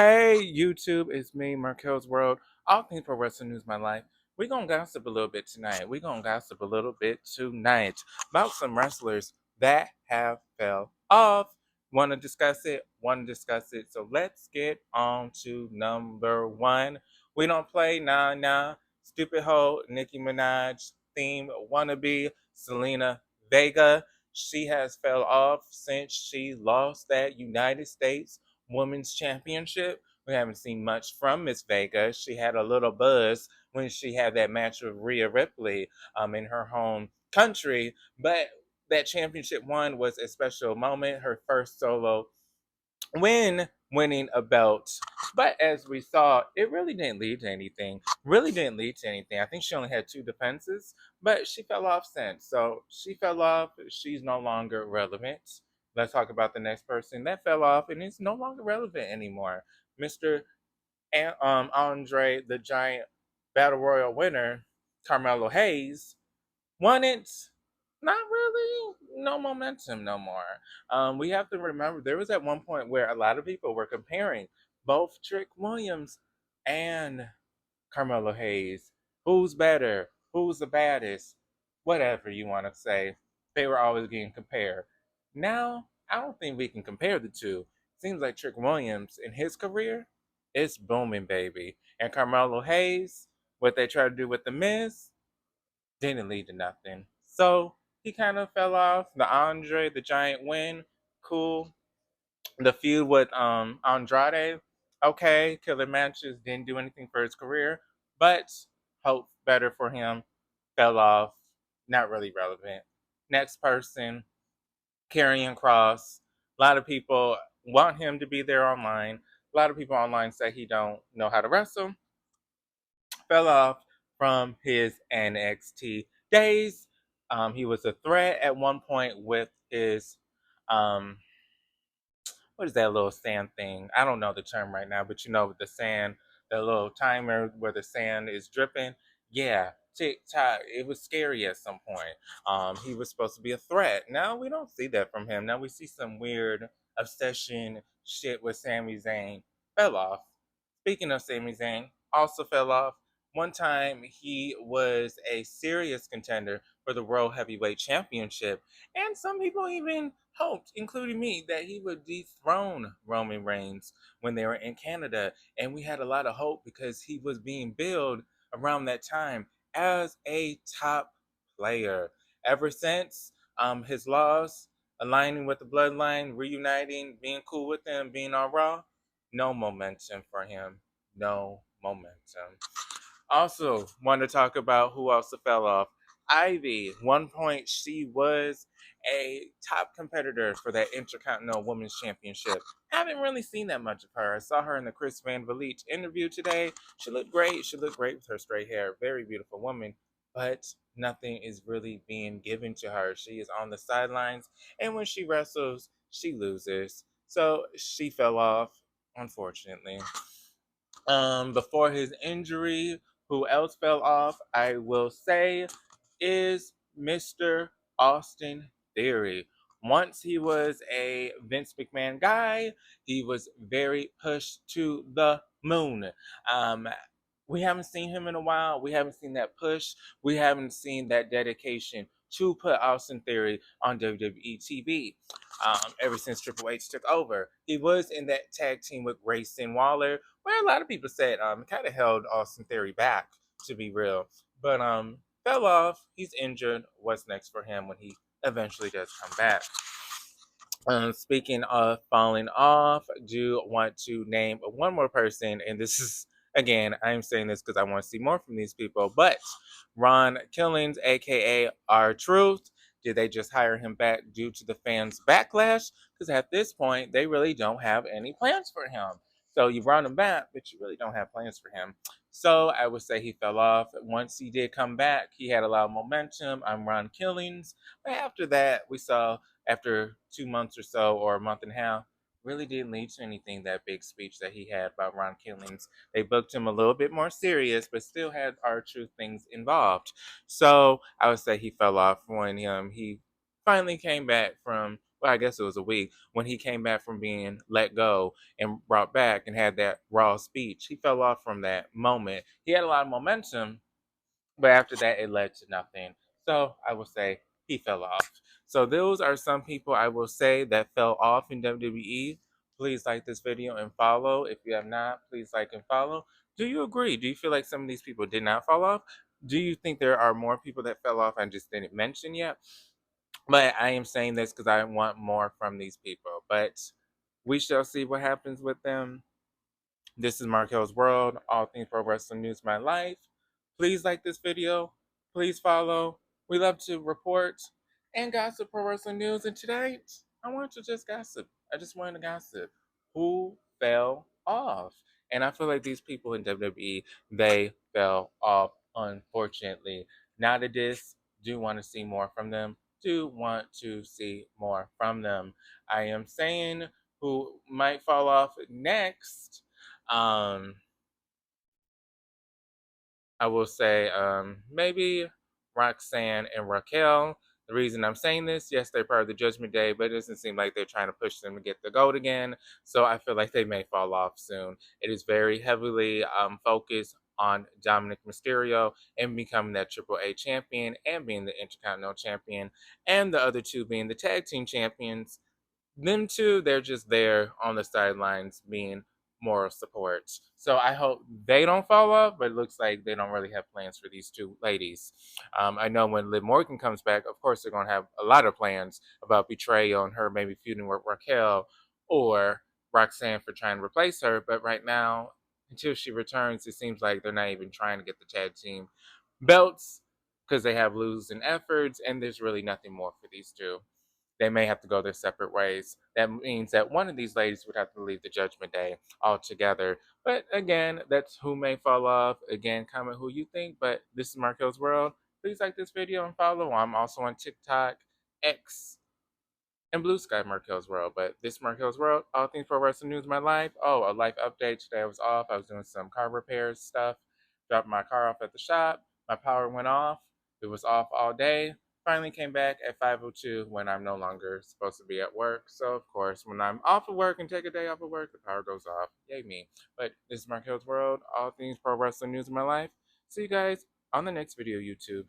Hey YouTube, it's me, Marquelworld. All things pro wrestling news, my life. We gonna gossip a little bit tonight. We gonna gossip a little bit tonight about some wrestlers that have fell off. Want to discuss it? Want to discuss it? So let's get on to number one. We don't play nah. Stupid hoe Nicki Minaj theme wannabe Zelina Vega. She has fell off since she lost that United States Women's Championship. We haven't seen much from Miss Vega. She had a little buzz when she had that match with Rhea Ripley in her home country, but that championship one was a special moment. Her first solo win, winning a belt. But as we saw, it really didn't lead to anything. Really didn't lead to anything. I think she only had two defenses, but she fell off since. So she fell off. She's no longer relevant. Let's talk about the next person that fell off and is no longer relevant anymore. Mr. Andre the Giant Battle Royal winner, Carmelo Hayes, won it. Not really. No momentum no more. We have to remember there was at one point where a lot of people were comparing both Trick Williams and Carmelo Hayes. Who's better? Who's the baddest? Whatever you want to say. They were always getting compared. Now, I don't think we can compare the two. Seems like Trick Williams in his career, it's booming, baby. And Carmelo Hayes, what they tried to do with the Miz, didn't lead to nothing. So he kind of fell off. The Andre the Giant win, cool. The feud with Andrade, okay. Killer matches, didn't do anything for his career, but hope better for him. Fell off, not really relevant. Next person, Karrion Kross. A lot of people want him to be there online. A lot of people online say he don't know how to wrestle. Fell off from his NXT days. He was a threat at one point with his um, what is that little sand thing? I don't know the term right now, but you know, with the sand, the little timer where the sand is dripping. Yeah, tick tock. It was scary at some point. He was supposed to be a threat. Now we don't see that from him. Now we see some weird obsession shit with Sami Zayn. Fell off. Speaking of Sami Zayn, also fell off. One time he was a serious contender for the World Heavyweight Championship, and some people even hoped, including me, that he would dethrone Roman Reigns when they were in Canada. And we had a lot of hope because he was being billed around that time as a top player. Ever since his loss, aligning with the bloodline, reuniting, being cool with them, being on Raw, no momentum for him. No momentum. Also, want to talk about who also fell off. Ivy. One point, she was a top competitor for that Intercontinental Women's Championship. Haven't really seen that much of her. I saw her in the Chris Van Vliet interview today. She looked great. She looked great with her straight hair. Very beautiful woman. But nothing is really being given to her. She is on the sidelines, and when she wrestles, she loses. So she fell off, unfortunately. Before his injury, who else fell off, I will say, is Mr. Austin Theory. Once he was a Vince McMahon guy, he was very pushed to the moon. Um, we haven't seen him in a while. We haven't seen that push. We haven't seen that dedication to put Austin Theory on WWE TV ever since Triple H took over. He was in that tag team with Grayson Waller, where a lot of people said kind of held Austin Theory back, to be real. But fell off. He's injured. What's next for him when he eventually does come back? Speaking of falling off, do want to name one more person, and this is again, I'm saying this because I want to see more from these people. But Ron Killings, aka R Truth, did they just hire him back due to the fans' backlash? Because at this point, they really don't have any plans for him. So you brought him back, but you really don't have plans for him. So I would say he fell off. Once he did come back, he had a lot of momentum. I'm Ron Killings. But after that, we saw after 2 months or so, or a month and a half, really didn't lead to anything. That big speech that he had about Ron Killings. They booked him a little bit more serious, but still had our truth things involved. So I would say he fell off when he finally came back from well, I guess it was a week, when he came back from being let go and brought back and had that raw speech. He fell off from that moment. He had a lot of momentum, but after that, it led to nothing. So I will say he fell off. So those are some people I will say that fell off in WWE. Please like this video and follow. If you have not, please like and follow. Do you agree? Do you feel like some of these people did not fall off? Do you think there are more people that fell off I just didn't mention yet? But I am saying this because I want more from these people. But we shall see what happens with them. This is Markel's World, all things pro wrestling news, my life. Please like this video. Please follow. We love to report and gossip pro wrestling news. And tonight, I want to just gossip. I just want to gossip. Who fell off? And I feel like these people in WWE, they fell off, unfortunately. Not a diss. Do want to see more from them. Do want to see more from them. I am saying who might fall off next. um, I will say maybe Roxanne and Raquel. The reason I'm saying this, yes, they're part of the Judgment Day, but it doesn't seem like they're trying to push them to get the gold again. So I feel like they may fall off soon. It is very heavily focused on Dominic Mysterio and becoming that Triple A champion and being the Intercontinental champion, and the other two being the tag team champions. Them two, they're just there on the sidelines being moral support. So I hope they don't fall off, but it looks like they don't really have plans for these two ladies. I know when Liv Morgan comes back, of course, they're going to have a lot of plans about betrayal and her maybe feuding with Raquel or Roxanne for trying to replace her. But right now, until she returns, it seems like they're not even trying to get the tag team belts because they have losing efforts, and there's really nothing more for these two. They may have to go their separate ways. That means that one of these ladies would have to leave the Judgment Day altogether. But again, that's who may fall off. Again, comment who you think. But this is Markel's World. Please like this video and follow. I'm also on TikTok, X, and Blue Sky Markel's World. But this Markel's World, all things pro wrestling news, my life. Oh, a life update. Today I was off. I was doing some car repairs stuff. Dropped my car off at the shop. My power went off. It was off all day. Finally came back at 5:02 when I'm no longer supposed to be at work. So of course, when I'm off of work and take a day off of work, the power goes off. Yay me. But this is Markel's World, all things pro wrestling news in my life. See you guys on the next video, YouTube.